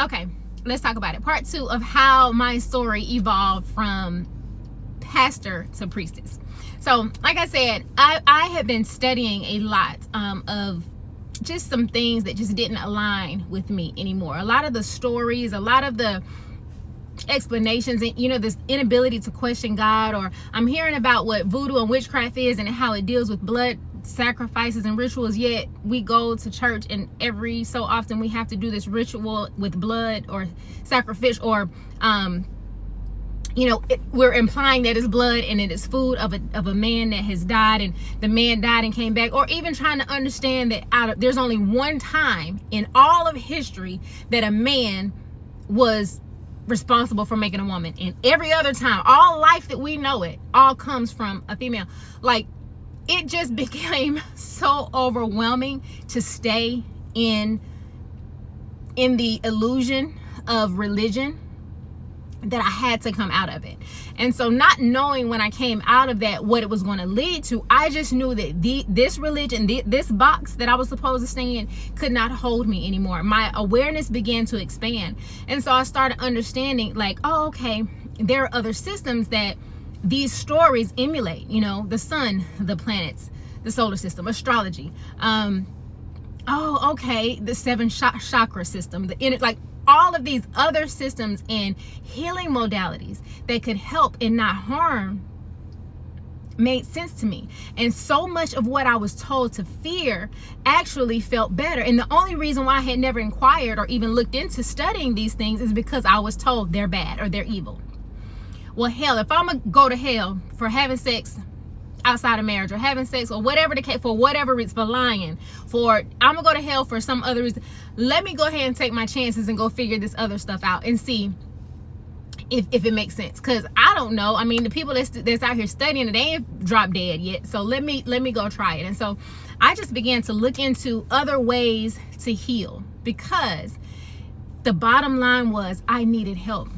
okay, let's talk about it. Part 2 of how my story evolved from pastor to priestess. So, like I said, I have been studying a lot of just some things that just didn't align with me anymore. A lot of the stories, a lot of the explanations, and this inability to question God, or I'm hearing about what voodoo and witchcraft is and how it deals with blood sacrifices and rituals, yet we go to church and every so often we have to do this ritual with blood or sacrifice, or we're implying that it's blood and it is food of a man that has died, and the man died and came back. Or even trying to understand that there's only one time in all of history that a man was responsible for making a woman, and every other time, all life that we know it, all comes from a female. Like, it just became so overwhelming to stay in the illusion of religion that I had to come out of it. And so, not knowing when I came out of that what it was going to lead to, I just knew that this religion, this box that I was supposed to stay in, could not hold me anymore. My awareness began to expand. And so I started understanding, like, oh, okay, there are other systems that these stories emulate, the sun, the planets, the solar system, astrology. Okay, the 7 chakra system, all of these other systems and healing modalities that could help and not harm made sense to me. And so much of what I was told to fear actually felt better. And the only reason why I had never inquired or even looked into studying these things is because I was told they're bad or they're evil. Well, hell, if I'm gonna go to hell for having sex outside of marriage, or having sex, or whatever the case, for whatever reason, for lying, I'm gonna go to hell for some other reason, let me go ahead and take my chances and go figure this other stuff out and see if it makes sense. Because I don't know. I mean, the people that's out here studying it, they ain't dropped dead yet. So let me go try it. And so I just began to look into other ways to heal, because the bottom line was I needed help.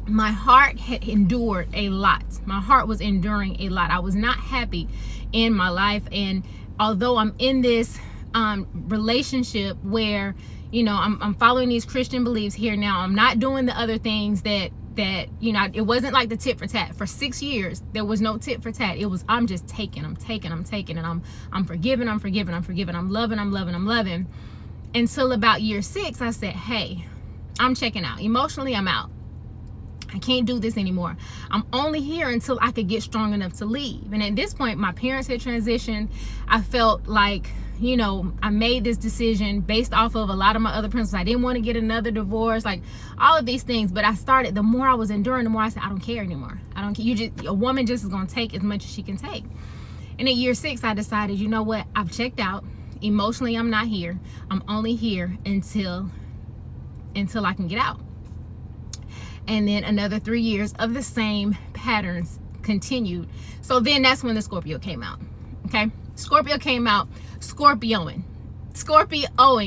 My heart had endured a lot. My heart was enduring a lot. I was not happy in my life. And although I'm in this relationship where, I'm following these Christian beliefs here now, I'm not doing the other things that it wasn't like the tit for tat. For 6 years, there was no tit for tat. It was, I'm just taking, I'm taking, and I'm forgiving, I'm loving. Until about year 6, I said, hey, I'm checking out. Emotionally, I'm out. I can't do this anymore. I'm only here until I could get strong enough to leave. And at this point, my parents had transitioned. I felt like, I made this decision based off of a lot of my other principles. I didn't want to get another divorce, like all of these things. But the more I was enduring, the more I said, I don't care anymore. I don't care. A woman just is going to take as much as she can take. And at year 6, I decided, you know what? I've checked out. Emotionally, I'm not here. I'm only here until I can get out. And then another 3 years of the same patterns continued. So then that's when the Scorpio came out. Okay, Scorpio came out, Scorpioing,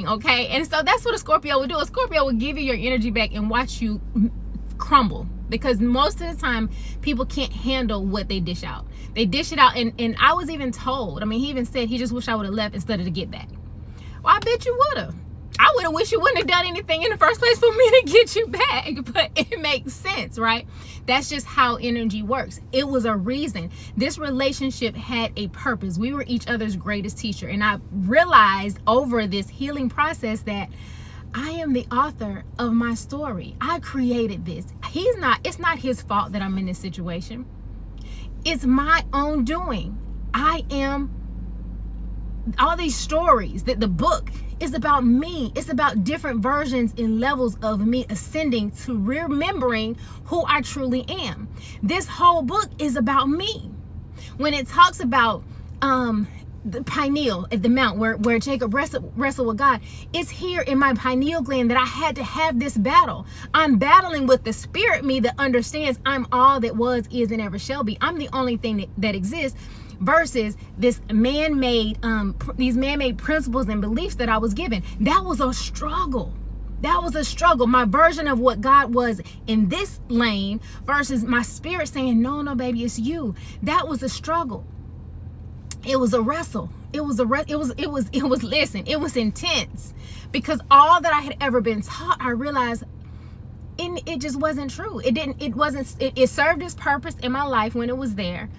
okay. And so that's what a Scorpio would do. A Scorpio would give you your energy back and watch you crumble, because most of the time people can't handle what they dish out. They dish it out, and I was even told, he even said he just wished I would have left instead of to get back. Well, I bet you would have. I would have wished you wouldn't have done anything in the first place for me to get you back, but it makes sense, right? That's just how energy works. It was a reason. This relationship had a purpose. We were each other's greatest teacher. And I realized over this healing process that I am the author of my story. I created this. It's not his fault that I'm in this situation. It's my own doing. I am all these stories, that the book is about me. It's about different versions and levels of me ascending to remembering who I truly am. This whole book is about me. When it talks about the pineal at the mount where Jacob wrestled with God, it's here in my pineal gland that I had to have this battle. I'm battling with the spirit me that understands I'm all that was, is, and ever shall be. I'm the only thing that exists, versus this these man-made principles and beliefs that I was given. That was a struggle. My version of what God was in this lane versus my spirit saying, no, baby, it's you. That was a struggle. It was a wrestle. listen, it was intense, because all that I had ever been taught, I realized it just wasn't true. It served its purpose in my life when it was there.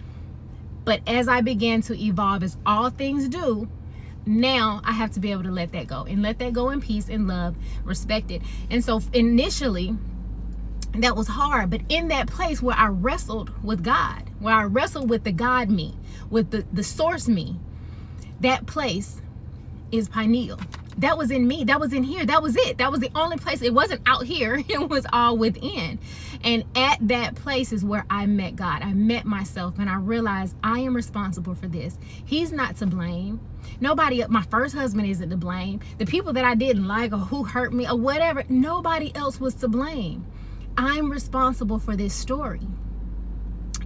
But as I began to evolve, as all things do, now I have to be able to let that go, and let that go in peace and love, respect it. And so initially that was hard, but in that place where I wrestled with God, where I wrestled with the God me, with the source me, that place is pineal. That was in me. That was in here. That was it. That was the only place. It wasn't out here. It was all within. And at that place is where I met God. I met myself, and I realized I am responsible for this. He's not to blame. Nobody, my first husband isn't to blame. The people that I didn't like or who hurt me or whatever, nobody else was to blame. I'm responsible for this story.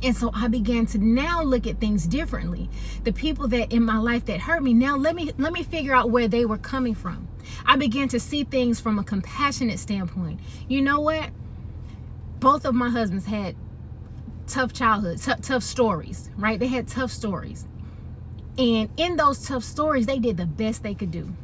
And so I began to now look at things differently. The people that in my life that hurt me, now let me figure out where they were coming from. I began to see things from a compassionate standpoint. You know what? Both of my husbands had tough childhoods, tough stories, right? They had tough stories. And in those tough stories, they did the best they could do.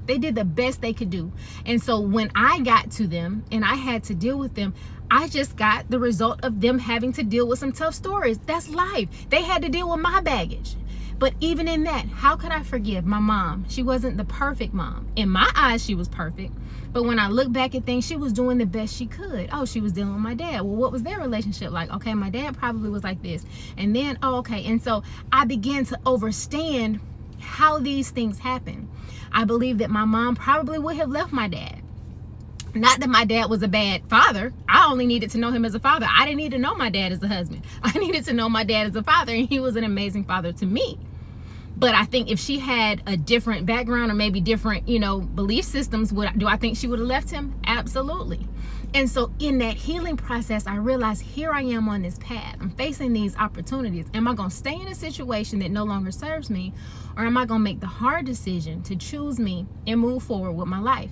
They did the best they could do. And so when I got to them and I had to deal with them, I just got the result of them having to deal with some tough stories. That's life. They had to deal with my baggage. But even in that, how could I forgive my mom? She wasn't the perfect mom. In my eyes, she was perfect. But when I look back at things, she was doing the best she could. Oh, she was dealing with my dad. Well, what was their relationship like? Okay, my dad probably was like this. And then, oh, okay. And so I began to understand how these things happen. I believe that my mom probably would have left my dad. Not that my dad was a bad father. I only needed to know him as a father. I didn't need to know my dad as a husband. I needed to know my dad as a father, and he was an amazing father to me. But I think if she had a different background or maybe different, belief systems, do I think she would have left him? Absolutely. And so in that healing process, I realized here I am on this path. I'm facing these opportunities. Am I going to stay in a situation that no longer serves me, or am I going to make the hard decision to choose me and move forward with my life?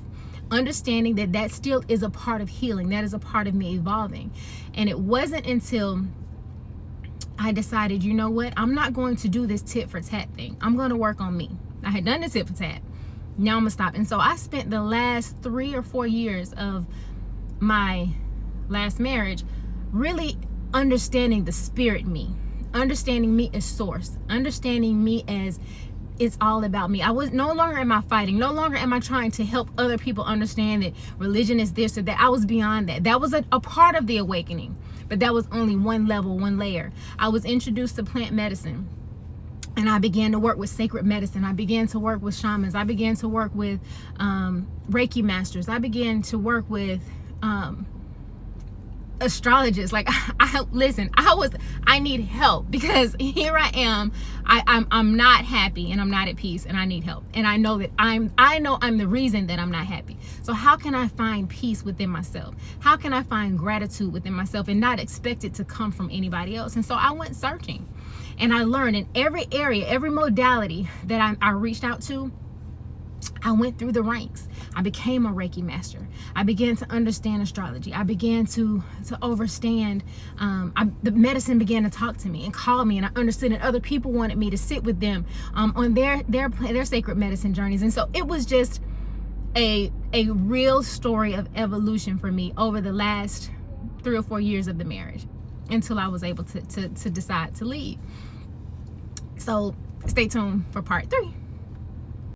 Understanding that still is a part of healing. That is a part of me evolving. And it wasn't until I decided, you know what? I'm not going to do this tit for tat thing. I'm going to work on me. I had done the tit for tat. Now I'm going to stop. And so I spent the last 3 or 4 years of my last marriage really understanding the spirit me, understanding me as source, understanding me as it's all about me. I was no longer am I fighting, no longer am I trying to help other people understand that religion is this or that. I was beyond that. That was a part of the awakening, but that was only one level, one layer. I was introduced to plant medicine, and I began to work with sacred medicine. I began to work with shamans. I began to work with Reiki masters. I began to work with astrologists. Like I need help, because here I am. I'm not happy, and I'm not at peace, and I need help. And I know that I'm the reason that I'm not happy. So how can I find peace within myself? How can I find gratitude within myself and not expect it to come from anybody else? And so I went searching, and I learned in every area, every modality that I reached out to, I went through the ranks. I became a Reiki master. I began to understand astrology. I began to understand. The medicine began to talk to me and call me, and I understood that other people wanted me to sit with them on their sacred medicine journeys. And so it was just a real story of evolution for me over the last 3 or 4 years of the marriage, until I was able to decide to leave. So stay tuned for part 3.